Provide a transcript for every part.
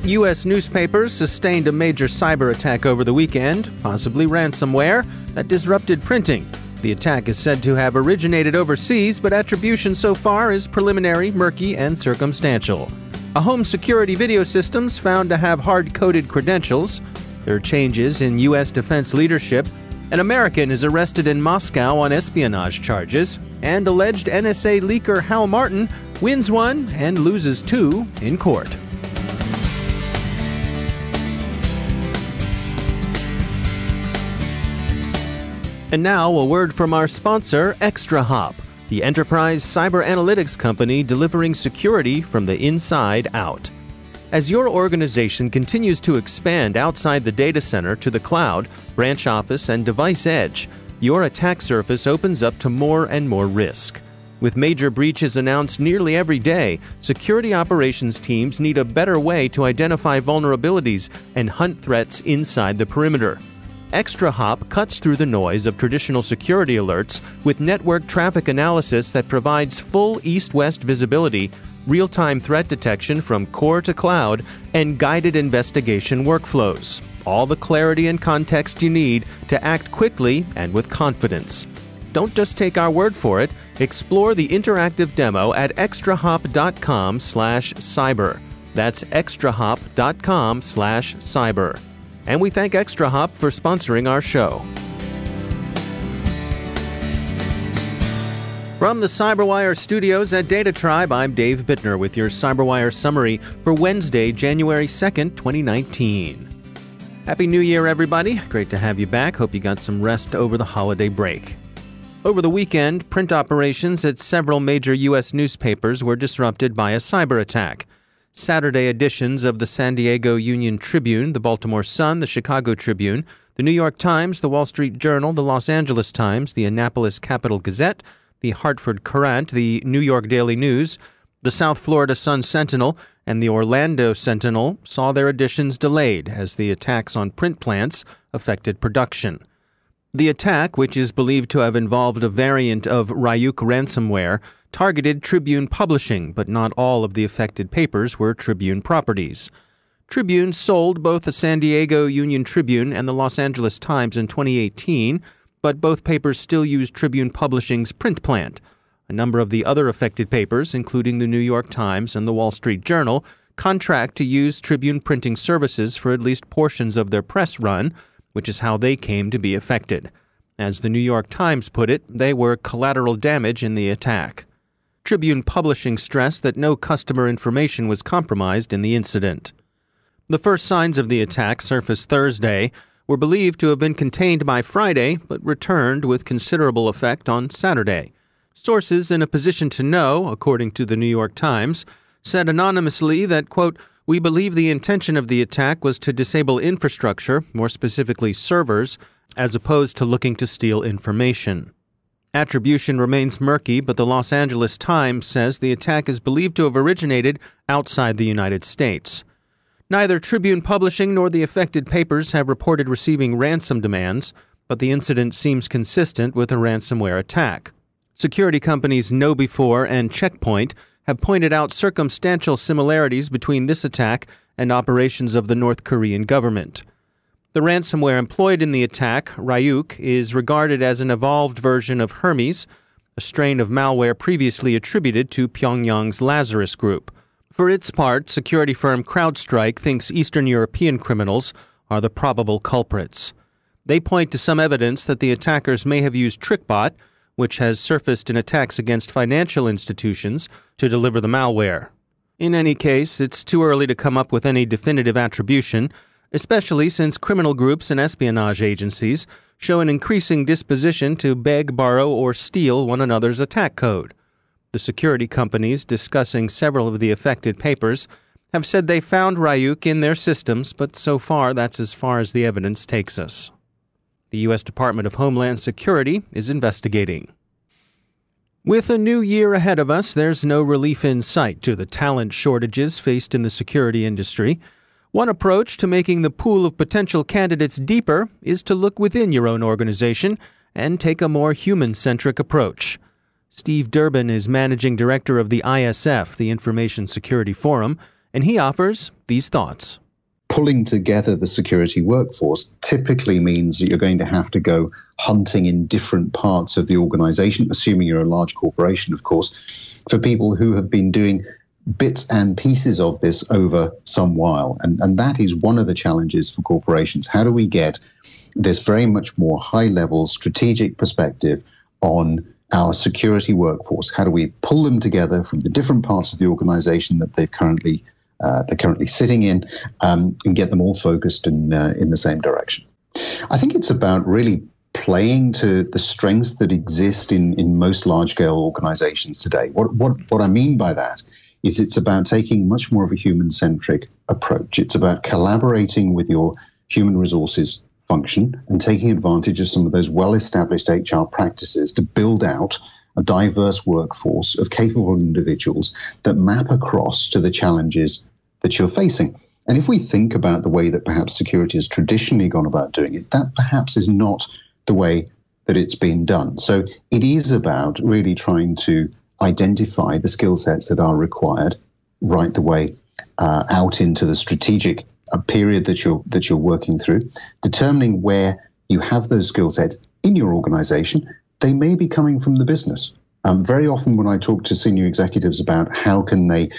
U.S. newspapers sustained a major cyber attack over the weekend, possibly ransomware, that disrupted printing. The attack is said to have originated overseas, but attribution so far is preliminary, murky, and circumstantial. A home security video system's found to have hard-coded credentials. There are changes in U.S. defense leadership. An American is arrested in Moscow on espionage charges, and alleged NSA leaker Hal Martin wins one and loses two in court. And now, a word from our sponsor, ExtraHop, the enterprise cyber analytics company delivering security from the inside out. As your organization continues to expand outside the data center to the cloud, branch office, and device edge, your attack surface opens up to more and more risk. With major breaches announced nearly every day, security operations teams need a better way to identify vulnerabilities and hunt threats inside the perimeter. ExtraHop cuts through the noise of traditional security alerts with network traffic analysis that provides full east-west visibility, real-time threat detection from core to cloud, and guided investigation workflows. All the clarity and context you need to act quickly and with confidence. Don't just take our word for it. Explore the interactive demo at extrahop.com/cyber. That's extrahop.com/cyber. And we thank ExtraHop for sponsoring our show. From the CyberWire studios at Data Tribe, I'm Dave Bittner with your CyberWire summary for Wednesday, January 2nd, 2019. Happy New Year, everybody. Great to have you back. Hope you got some rest over the holiday break. Over the weekend, print operations at several major U.S. newspapers were disrupted by a cyber attack. Saturday editions of the San Diego Union Tribune, the Baltimore Sun, the Chicago Tribune, the New York Times, the Wall Street Journal, the Los Angeles Times, the Annapolis Capital Gazette, the Hartford Courant, the New York Daily News, the South Florida Sun-Sentinel, and the Orlando Sentinel saw their editions delayed as the attacks on print plants affected production. The attack, which is believed to have involved a variant of Ryuk ransomware, targeted Tribune publishing, but not all of the affected papers were Tribune properties. Tribune sold both the San Diego Union Tribune and the Los Angeles Times in 2018, but both papers still use Tribune Publishing's print plant. A number of the other affected papers, including the New York Times and the Wall Street Journal, contract to use Tribune printing services for at least portions of their press run, which is how they came to be affected. As the New York Times put it, they were collateral damage in the attack. Tribune Publishing stressed that no customer information was compromised in the incident. The first signs of the attack surfaced Thursday, were believed to have been contained by Friday, but returned with considerable effect on Saturday. Sources in a position to know, according to the New York Times, said anonymously that, quote, "We believe the intention of the attack was to disable infrastructure, more specifically servers, as opposed to looking to steal information." Attribution remains murky, but the Los Angeles Times says the attack is believed to have originated outside the United States. Neither Tribune Publishing nor the affected papers have reported receiving ransom demands, but the incident seems consistent with a ransomware attack. Security companies KnowBe4 and Checkpoint have pointed out circumstantial similarities between this attack and operations of the North Korean government. The ransomware employed in the attack, Ryuk, is regarded as an evolved version of Hermes, a strain of malware previously attributed to Pyongyang's Lazarus Group. For its part, security firm CrowdStrike thinks Eastern European criminals are the probable culprits. They point to some evidence that the attackers may have used TrickBot, which has surfaced in attacks against financial institutions, to deliver the malware. In any case, it's too early to come up with any definitive attribution, especially since criminal groups and espionage agencies show an increasing disposition to beg, borrow, or steal one another's attack code. The security companies discussing several of the affected papers have said they found Ryuk in their systems, but so far that's as far as the evidence takes us. The U.S. Department of Homeland Security is investigating. With a new year ahead of us, there's no relief in sight to the talent shortages faced in the security industry. One approach to making the pool of potential candidates deeper is to look within your own organization and take a more human-centric approach. Steve Durbin is managing director of the ISF, the Information Security Forum, and he offers these thoughts. Pulling together the security workforce typically means that you're going to have to go hunting in different parts of the organization, assuming you're a large corporation, of course, for people who have been doing bits and pieces of this over some while. And that is one of the challenges for corporations. How do we get this very much more high-level strategic perspective on our security workforce? How do we pull them together from the different parts of the organization that they're currently sitting in, and get them all focused in the same direction? I think it's about really playing to the strengths that exist in most large-scale organizations today. What I mean by that is it's about taking much more of a human-centric approach. It's about collaborating with your human resources function and taking advantage of some of those well-established HR practices to build out a diverse workforce of capable individuals that map across to the challenges that you're facing. And if we think about the way that perhaps security has traditionally gone about doing it, that perhaps is not the way that it's been done. So it is about really trying to identify the skill sets that are required right the way out into the strategic period that you're working through, determining where you have those skill sets in your organization. They may be coming from the business. Very often when I talk to senior executives about how can they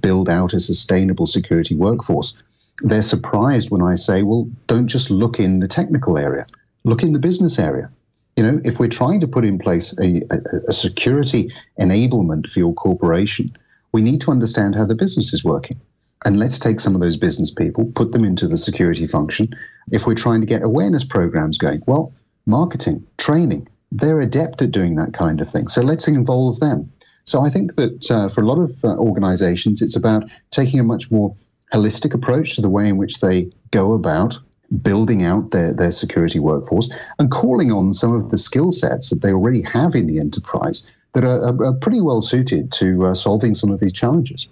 build out a sustainable security workforce, they're surprised when I say, well, don't just look in the technical area, look in the business area. You know, if we're trying to put in place a security enablement for your corporation, we need to understand how the business is working. And let's take some of those business people, put them into the security function. If we're trying to get awareness programs going, well, marketing, training, they're adept at doing that kind of thing. So let's involve them. So I think that for a lot of organizations, it's about taking a much more holistic approach to the way in which they go about building out their security workforce and calling on some of the skill sets that they already have in the enterprise that are pretty well suited to solving some of these challenges.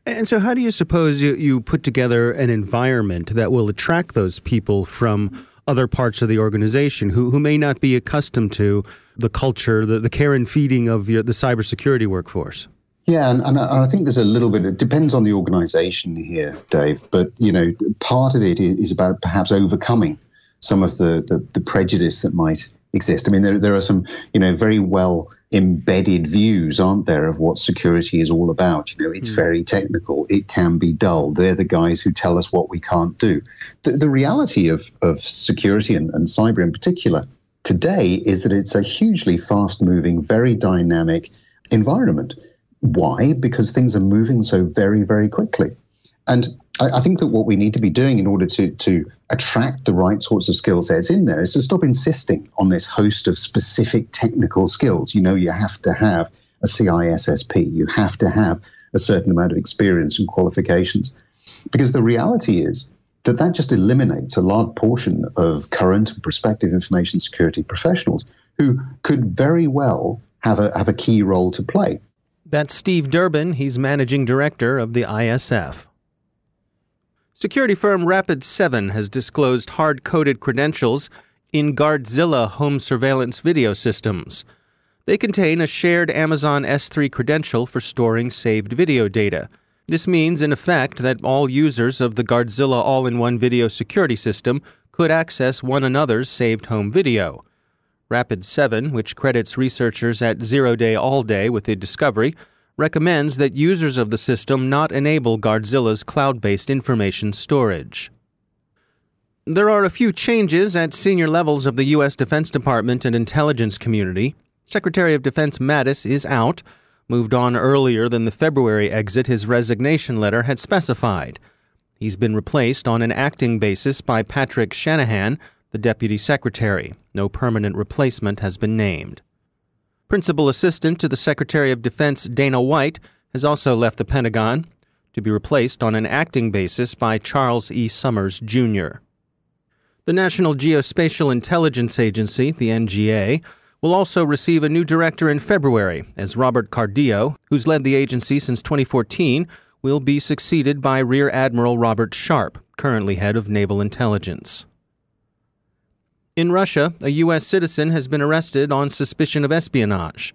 And so how do you suppose you put together an environment that will attract those people from other parts of the organization who may not be accustomed to the culture, the care and feeding of the cybersecurity workforce? Yeah, and I think there's a little bit, it depends on the organization here, Dave, but, you know, part of it is about perhaps overcoming some of the prejudice that might exist. I mean, there are some, you know, very well embedded views, aren't there, of what security is all about. You know, it's very technical. It can be dull. They're the guys who tell us what we can't do. The reality of security and cyber in particular today is that it's a hugely fast-moving, very dynamic environment. Why? Because things are moving so very, very quickly. And I think that what we need to be doing in order to attract the right sorts of skill sets in there is to stop insisting on this host of specific technical skills. You know, you have to have a CISSP. You have to have a certain amount of experience and qualifications. Because the reality is that just eliminates a large portion of current and prospective information security professionals who could very well have a key role to play. That's Steve Durbin. He's managing director of the ISF. Security firm Rapid7 has disclosed hard-coded credentials in Guardzilla home surveillance video systems. They contain a shared Amazon S3 credential for storing saved video data. This means, in effect, that all users of the Guardzilla all-in-one video security system could access one another's saved home video. Rapid7, which credits researchers at Zero Day All Day with the discovery, recommends that users of the system not enable Guardzilla's cloud-based information storage. There are a few changes at senior levels of the U.S. Defense Department and intelligence community. Secretary of Defense Mattis is out, moved on earlier than the February exit his resignation letter had specified. He's been replaced on an acting basis by Patrick Shanahan, the Deputy Secretary. No permanent replacement has been named. Principal Assistant to the Secretary of Defense Dana White has also left the Pentagon, to be replaced on an acting basis by Charles E. Summers, Jr. The National Geospatial Intelligence Agency, the NGA, will also receive a new director in February, as Robert Cardillo, who's led the agency since 2014, will be succeeded by Rear Admiral Robert Sharp, currently head of Naval Intelligence. In Russia, a U.S. citizen has been arrested on suspicion of espionage.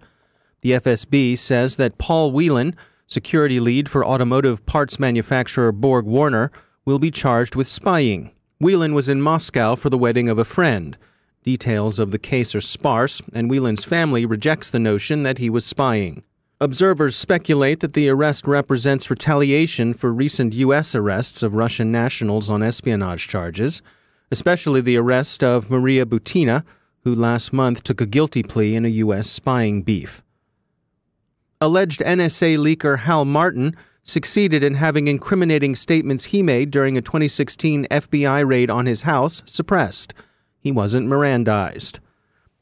The FSB says that Paul Yelin Security lead for automotive parts manufacturer Borg Warner will be charged with spying. Yelin was in Moscow for the wedding of a friend. Details of the case are sparse, and Yelin's family rejects the notion that he was spying. Observers speculate that the arrest represents retaliation for recent U.S. arrests of Russian nationals on espionage charges, especially the arrest of Maria Butina, who last month took a guilty plea in a U.S. spying beef. Alleged NSA leaker Hal Martin succeeded in having incriminating statements he made during a 2016 FBI raid on his house suppressed. He wasn't Mirandized.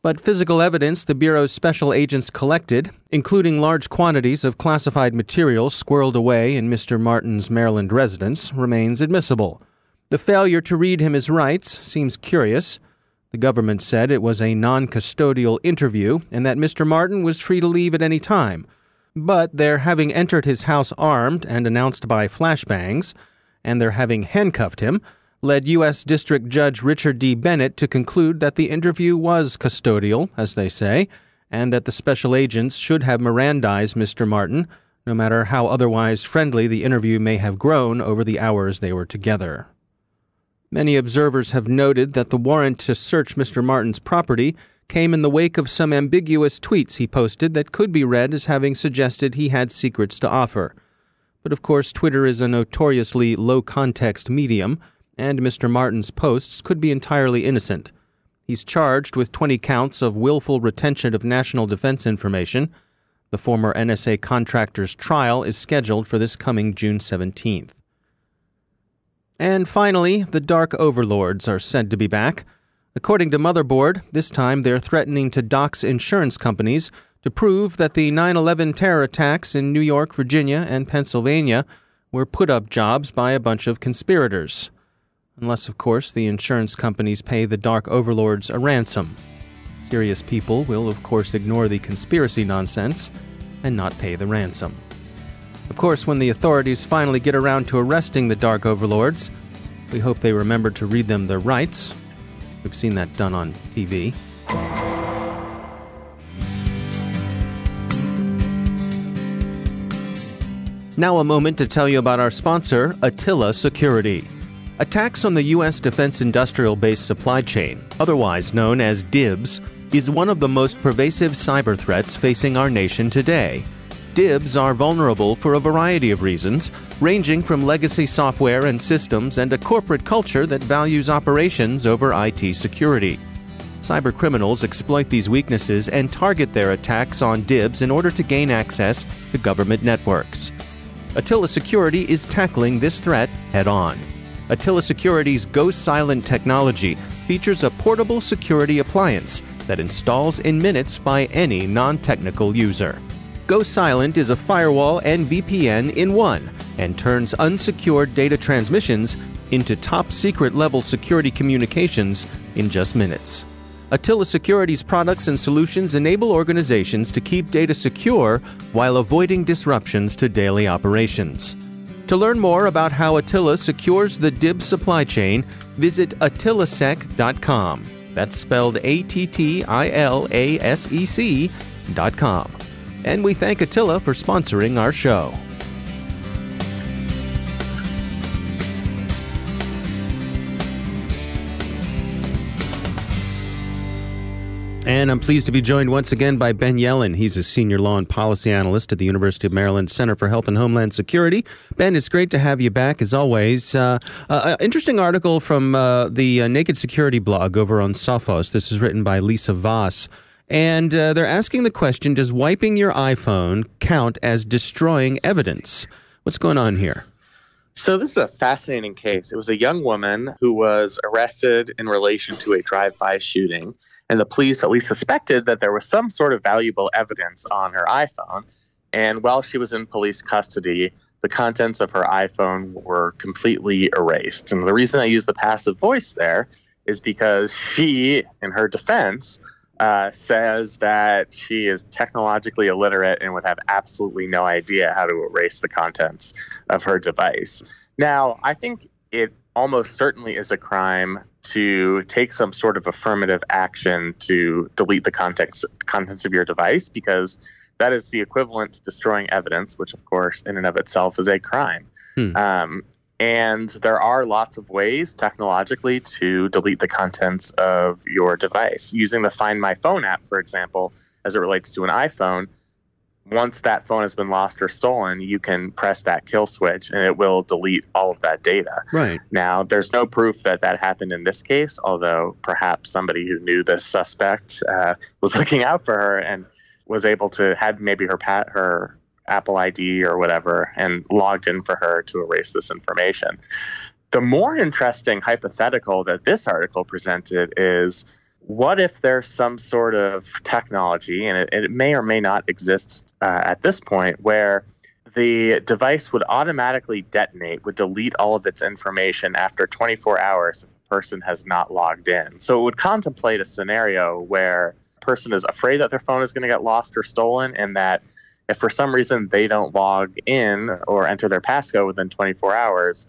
But physical evidence the Bureau's special agents collected, including large quantities of classified material squirreled away in Mr. Martin's Maryland residence, remains admissible. The failure to read him his rights seems curious. The government said it was a non-custodial interview and that Mr. Martin was free to leave at any time. But their having entered his house armed and announced by flashbangs, and their having handcuffed him, led U.S. District Judge Richard D. Bennett to conclude that the interview was custodial, as they say, and that the special agents should have Mirandized Mr. Martin, no matter how otherwise friendly the interview may have grown over the hours they were together. Many observers have noted that the warrant to search Mr. Martin's property came in the wake of some ambiguous tweets he posted that could be read as having suggested he had secrets to offer. But of course, Twitter is a notoriously low-context medium, and Mr. Martin's posts could be entirely innocent. He's charged with 20 counts of willful retention of national defense information. The former NSA contractor's trial is scheduled for this coming June 17th. And finally, the dark overlords are said to be back. According to Motherboard, this time they're threatening to dox insurance companies to prove that the 9/11 terror attacks in New York, Virginia, and Pennsylvania were put-up jobs by a bunch of conspirators. Unless, of course, the insurance companies pay the dark overlords a ransom. Serious people will, of course, ignore the conspiracy nonsense and not pay the ransom. Of course, when the authorities finally get around to arresting the dark overlords, we hope they remember to read them their rights. We've seen that done on TV. Now a moment to tell you about our sponsor, Attila Security. Attacks on the U.S. defense industrial base supply chain, otherwise known as DIBS, is one of the most pervasive cyber threats facing our nation today. DIBS are vulnerable for a variety of reasons, ranging from legacy software and systems and a corporate culture that values operations over IT security. Cybercriminals exploit these weaknesses and target their attacks on DIBS in order to gain access to government networks. Attila Security is tackling this threat head-on. Attila Security's Go Silent technology features a portable security appliance that installs in minutes by any non-technical user. Go Silent is a firewall and VPN in one and turns unsecured data transmissions into top-secret level security communications in just minutes. Attila Security's products and solutions enable organizations to keep data secure while avoiding disruptions to daily operations. To learn more about how Attila secures the DIBS supply chain, visit attilasec.com. That's spelled ATTILASEC.com. And we thank Attila for sponsoring our show. And I'm pleased to be joined once again by Ben Yelin. He's a senior law and policy analyst at the University of Maryland Center for Health and Homeland Security. Ben, it's great to have you back, as always. Interesting article from the Naked Security blog over on Sophos. This is written by Lisa Voss. And they're asking the question, does wiping your iPhone count as destroying evidence? What's going on here? So this is a fascinating case. It was a young woman who was arrested in relation to a drive-by shooting. And the police at least suspected that there was some sort of valuable evidence on her iPhone. And while she was in police custody, the contents of her iPhone were completely erased. And the reason I use the passive voice there is because she, in her defense, says that she is technologically illiterate and would have absolutely no idea how to erase the contents of her device. Now, I think it almost certainly is a crime to take some sort of affirmative action to delete the contents of your device, because that is the equivalent to destroying evidence, which, of course, in and of itself is a crime. And there are lots of ways technologically to delete the contents of your device. Using the Find My Phone app, for example, as it relates to an iPhone, once that phone has been lost or stolen, you can press that kill switch and it will delete all of that data. Right. Now, there's no proof that that happened in this case, although perhaps somebody who knew this suspect was looking out for her and was able to had maybe her Apple ID or whatever and logged in for her to erase this information. The more interesting hypothetical that this article presented is, what if there's some sort of technology, and it may or may not exist at this point, where the device would automatically detonate, would delete all of its information after 24 hours if a person has not logged in. So it would contemplate a scenario where a person is afraid that their phone is going to get lost or stolen, and that if for some reason they don't log in or enter their passcode within 24 hours,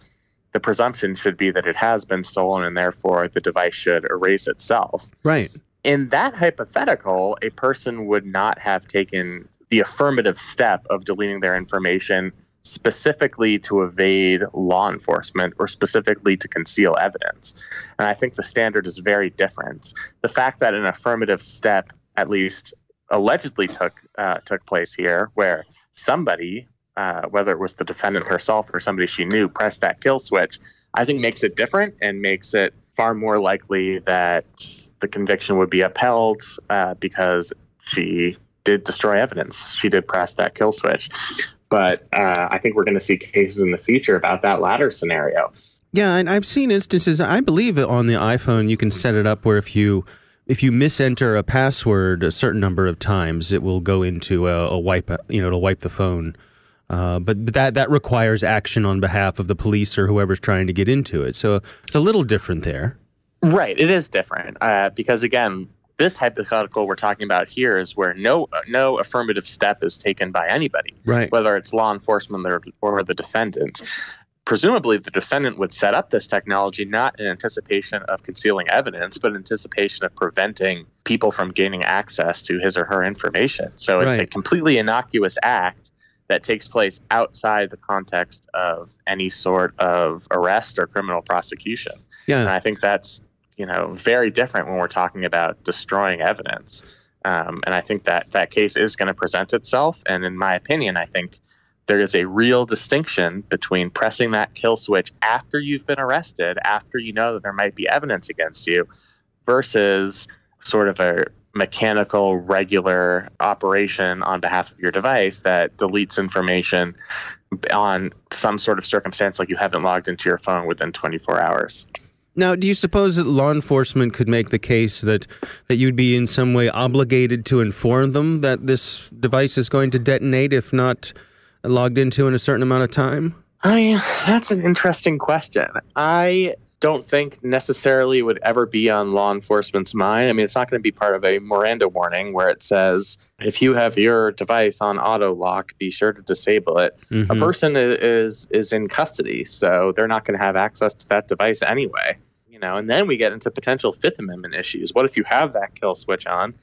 the presumption should be that it has been stolen and therefore the device should erase itself. Right. In that hypothetical, a person would not have taken the affirmative step of deleting their information specifically to evade law enforcement or specifically to conceal evidence. And I think the standard is very different. The fact that an affirmative step, at least allegedly took place here, where somebody, whether it was the defendant herself or somebody she knew, pressed that kill switch, I think makes it different and makes it far more likely that the conviction would be upheld because she did destroy evidence. She did press that kill switch. But I think we're going to see cases in the future about that latter scenario. Yeah, and I've seen instances, I believe on the iPhone you can set it up where if you misenter a password a certain number of times, it will go into a wipe, it'll wipe the phone. But that requires action on behalf of the police or whoever's trying to get into it. So it's a little different there. Right. It is different because, again, this hypothetical we're talking about here is where no affirmative step is taken by anybody, right, whether it's law enforcement or the defendant. Presumably, the defendant would set up this technology not in anticipation of concealing evidence, but in anticipation of preventing people from gaining access to his or her information. So it's a completely innocuous act that takes place outside the context of any sort of arrest or criminal prosecution. Yeah. And I think that's, very different when we're talking about destroying evidence. And I think that case is going to present itself. And in my opinion, I think there is a real distinction between pressing that kill switch after you've been arrested, after you know that there might be evidence against you, versus sort of a mechanical, regular operation on behalf of your device that deletes information on some sort of circumstance like you haven't logged into your phone within 24 hours. Now, do you suppose that law enforcement could make the case that you'd be in some way obligated to inform them that this device is going to detonate if not logged into in a certain amount of time? That's an interesting question. I don't think necessarily it would ever be on law enforcement's mind. I mean, it's not going to be part of a Miranda warning where it says, if you have your device on auto lock, be sure to disable it. Mm-hmm. A person is in custody, so they're not going to have access to that device anyway. And then we get into potential Fifth Amendment issues. What if you have that kill switch on?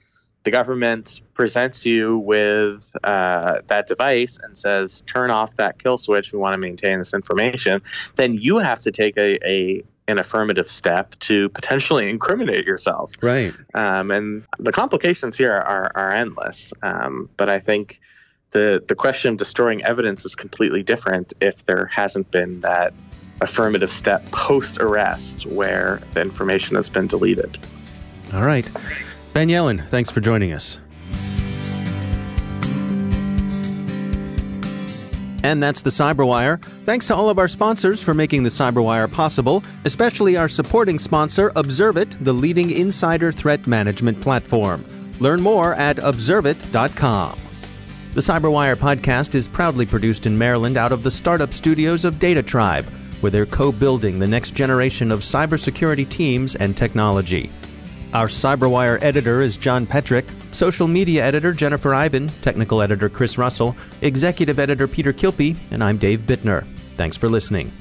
The government presents you with that device and says, turn off that kill switch. We want to maintain this information. Then you have to take an affirmative step to potentially incriminate yourself. Right. And the complications here are endless. But I think the question of destroying evidence is completely different if there hasn't been that affirmative step post-arrest where the information has been deleted. All right. Ben Yelin, thanks for joining us. And that's the Cyberwire. Thanks to all of our sponsors for making the Cyberwire possible, especially our supporting sponsor, Observit, the leading insider threat management platform. Learn more at observit.com. The Cyberwire podcast is proudly produced in Maryland out of the startup studios of Data Tribe, where they're co-building the next generation of cybersecurity teams and technology. Our Cyberwire editor is John Petrick, social media editor Jennifer Iben, technical editor Chris Russell, executive editor Peter Kilpie, and I'm Dave Bittner. Thanks for listening.